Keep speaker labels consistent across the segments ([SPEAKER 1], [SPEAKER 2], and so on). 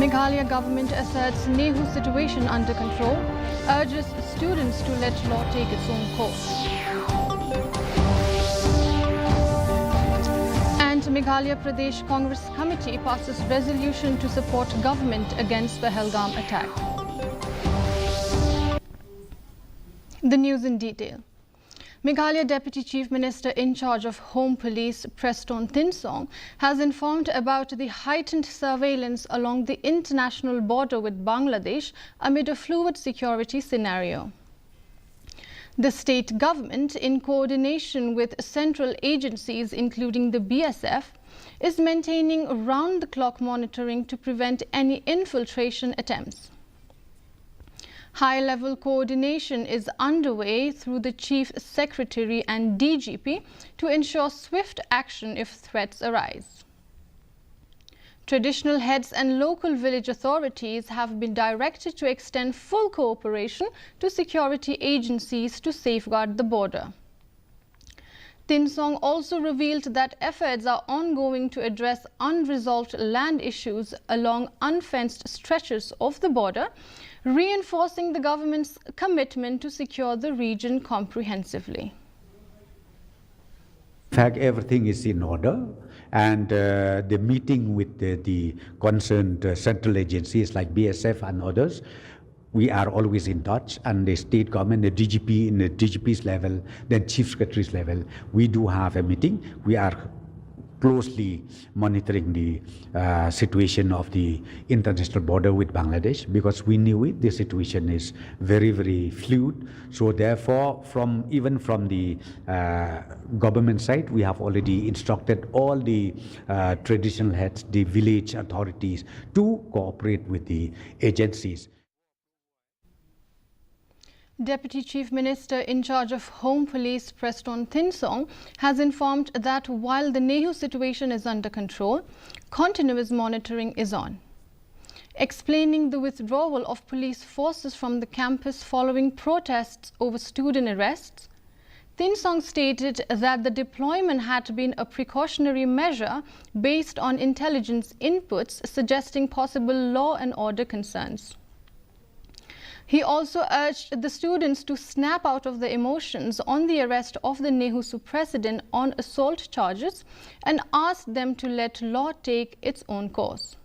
[SPEAKER 1] Meghalaya government asserts Nehu situation under control, urges students to let law take its own course. And Meghalaya Pradesh Congress Committee passes resolution to support government against the Pahalgam attack. The news in detail. Meghalaya Deputy Chief Minister in charge of Home Police, Preston Thinsong, has informed about the heightened surveillance along the international border with Bangladesh amid a fluid security scenario. The state government, in coordination with central agencies including the BSF, is maintaining round-the-clock monitoring to prevent any infiltration attempts. High-level coordination is underway through the Chief Secretary and DGP to ensure swift action if threats arise. Traditional heads and local village authorities have been directed to extend full cooperation to security agencies to safeguard the border. Thinsong also revealed that efforts are ongoing to address unresolved land issues along unfenced stretches of the border, reinforcing the government's commitment to secure the region comprehensively.
[SPEAKER 2] In fact, everything is in order, and the meeting with the concerned central agencies like BSF and others, we are always in touch, and the state government, the DGP, in the DGP's level, then Chief Secretary's level, we do have a meeting. We are closely monitoring the situation of the international border with Bangladesh, because we knew it, the situation is very, very fluid. So therefore, even from the government side, we have already instructed all the traditional heads, the village authorities, to cooperate with the agencies.
[SPEAKER 1] Deputy Chief Minister in charge of Home Police, Preston Thinsong, has informed that while the Nehu situation is under control, continuous monitoring is on. Explaining the withdrawal of police forces from the campus following protests over student arrests, Thinsong stated that the deployment had been a precautionary measure based on intelligence inputs suggesting possible law and order concerns. He also urged the students to snap out of the emotions on the arrest of the Nehu president on assault charges and asked them to let law take its own course.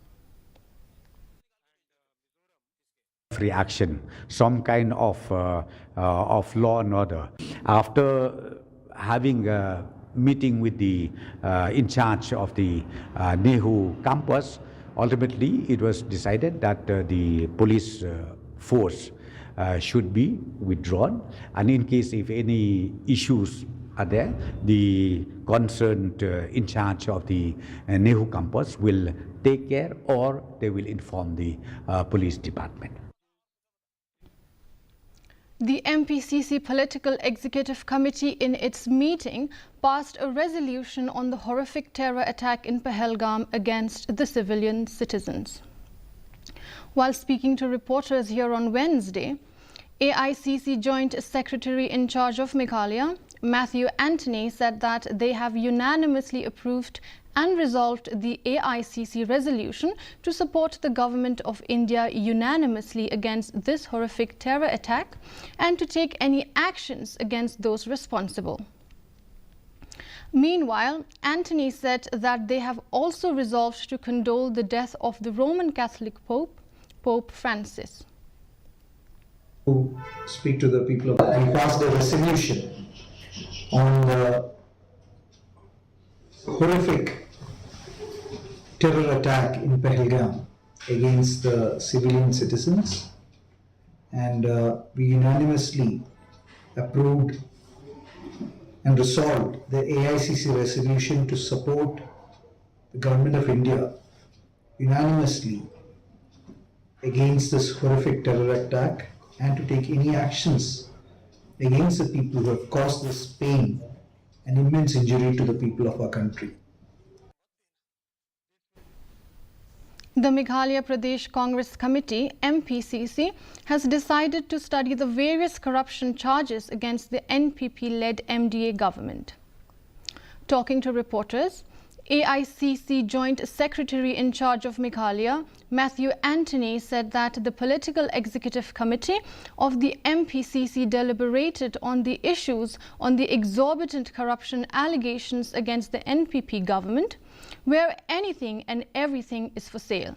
[SPEAKER 2] Reaction, some kind of law and order. After having a meeting with the in charge of the Nehu campus, ultimately it was decided that the police force should be withdrawn, and in case if any issues are there, the concerned in charge of the Nehu campus will take care, or they will inform the police department.
[SPEAKER 1] The MPCC Political Executive Committee in its meeting passed a resolution on the horrific terror attack in Pahalgam against the civilian citizens. While speaking to reporters here on Wednesday, AICC Joint Secretary in charge of Meghalaya, Matthew Anthony, said that they have unanimously approved and resolved the AICC resolution to support the government of India unanimously against this horrific terror attack and to take any actions against those responsible. Meanwhile, Anthony said that they have also resolved to condole the death of the Roman Catholic Pope Francis.
[SPEAKER 3] To speak to the people of and pass the resolution on the horrific terror attack in Pahalgam against the civilian citizens, and we unanimously approved and resolved the AICC resolution to support the government of India unanimously against this horrific terror attack and to take any actions against the people who have caused this pain and immense injury to the people of our country.
[SPEAKER 1] The Meghalaya Pradesh Congress Committee, MPCC, has decided to study the various corruption charges against the NPP-led MDA government. Talking to reporters, AICC Joint Secretary in charge of Meghalaya, Matthew Anthony, said that the Political Executive Committee of the MPCC deliberated on the issues on the exorbitant corruption allegations against the NPP government, where anything and everything is for sale.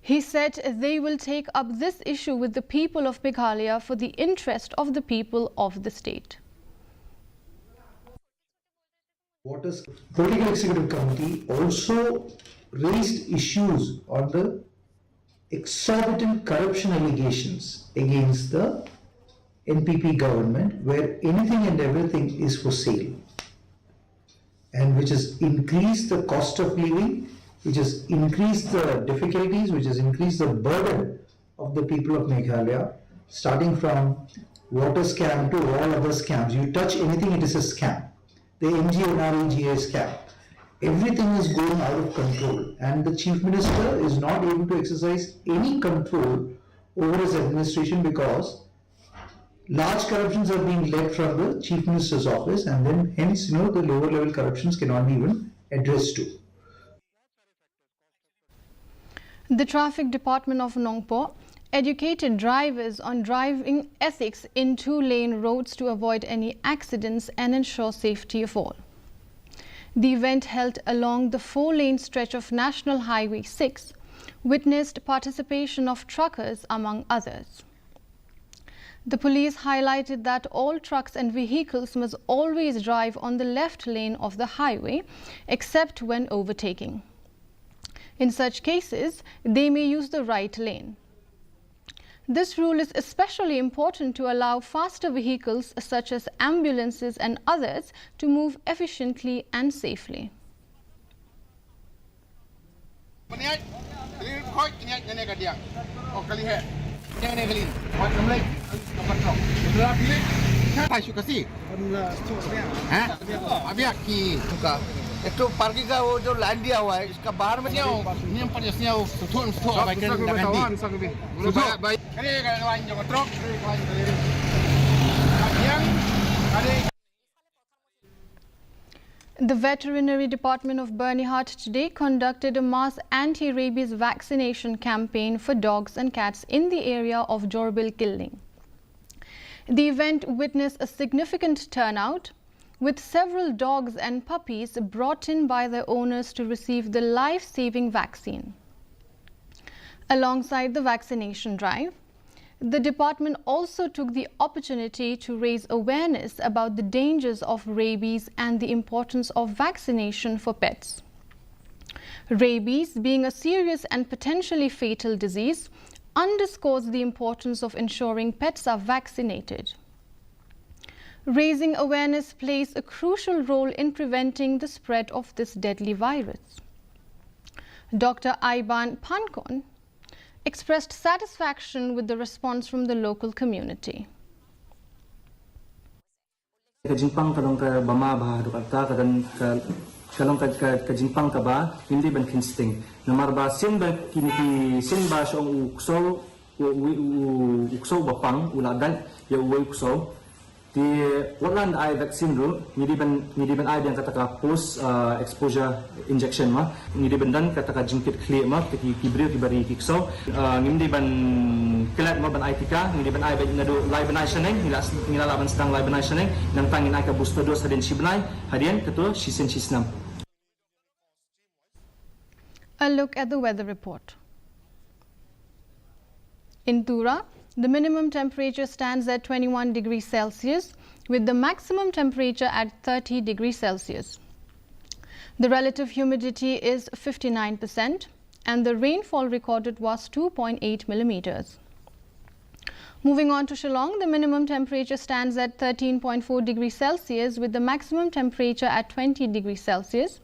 [SPEAKER 1] He said they will take up this issue with the people of Meghalaya for the interest of the people of the state.
[SPEAKER 3] Water's Political Executive Committee also raised issues on the exorbitant corruption allegations against the NPP government, where anything and everything is for sale, and which has increased the cost of living, which has increased the difficulties, which has increased the burden of the people of Meghalaya, starting from water scam to all other scams. You touch anything, it is a scam. The MGNREGA scam. Everything is going out of control, and the Chief Minister is not able to exercise any control over his administration because large corruptions are being led from the Chief Minister's office, and then hence the lower level corruptions cannot be even addressed to.
[SPEAKER 1] The Traffic Department of Nongpo educated drivers on driving ethics in two-lane roads to avoid any accidents and ensure safety of all. The event, held along the four-lane stretch of National Highway 6, witnessed participation of truckers among others. The police highlighted that all trucks and vehicles must always drive on the left lane of the highway except when overtaking. In such cases, they may use the right lane. This rule is especially important to allow faster vehicles such as ambulances and others to move efficiently and safely.
[SPEAKER 4] तो parking का वो जो line दिया हुआ है इसका बाहर में नियम पर
[SPEAKER 1] The Veterinary Department of Bernihart today conducted a mass anti-rabies vaccination campaign for dogs and cats in the area of Jorbil Killing. The event witnessed a significant turnout, with several dogs and puppies brought in by their owners to receive the life-saving vaccine. Alongside the vaccination drive, the department also took the opportunity to raise awareness about the dangers of rabies and the importance of vaccination for pets. Rabies, being a serious and potentially fatal disease, underscores the importance of ensuring pets are vaccinated. Raising awareness plays a crucial role in preventing the spread of this deadly virus. Dr. Aiban Pankon expressed satisfaction with the response from the local community.
[SPEAKER 5] Kajimpang kalong ka bama ba dukalta kadan kalong ka jimpang ka ba hindi ban kinsting namarba sin ba kiniti sin ba siong ukso bapang uladan ya ukso di walan ay vaccine ru ngidi ban ay yang kata post exposure injection ma ngidi ban dan kata jingkit clear ma kibri kibari kikso ngidi ban kelat ma ban ay tika ngidi ban ay nado live ban ay saneng ngila laban sedang live ban ay saneng nang tangin ay ka booster dose hadin sibnai hadian ketua sisen sisnam.
[SPEAKER 1] A look at the weather report. In Tura, the minimum temperature stands at 21 degrees Celsius with the maximum temperature at 30 degrees Celsius. The relative humidity is 59% and the rainfall recorded was 2.8 millimeters. Moving on to Shillong, the minimum temperature stands at 13.4 degrees Celsius with the maximum temperature at 20 degrees Celsius.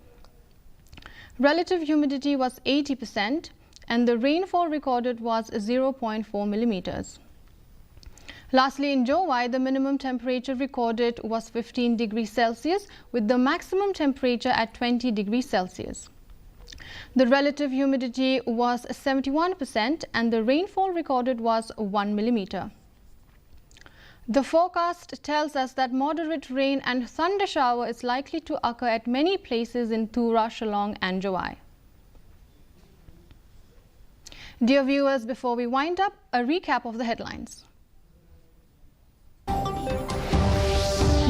[SPEAKER 1] Relative humidity was 80% and the rainfall recorded was 0.4 millimeters. Lastly, in Jowai, the minimum temperature recorded was 15 degrees Celsius with the maximum temperature at 20 degrees Celsius. The relative humidity was 71% and the rainfall recorded was 1 millimeter. The forecast tells us that moderate rain and thunder shower is likely to occur at many places in Tura, Shillong and Jawai. Dear viewers, before we wind up, a recap of the headlines.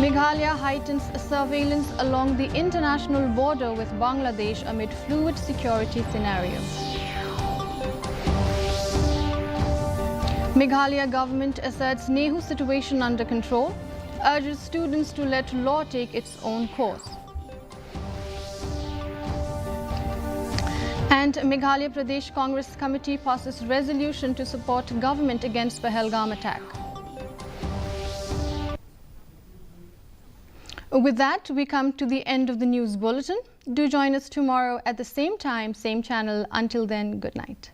[SPEAKER 1] Meghalaya heightens surveillance along the international border with Bangladesh amid fluid security scenario. Meghalaya government asserts Nehu situation under control, urges students to let law take its own course. And Meghalaya Pradesh Congress Committee passes resolution to support government against Pahalgam attack. With that, we come to the end of the news bulletin. Do join us tomorrow at the same time, same channel. Until then, good night.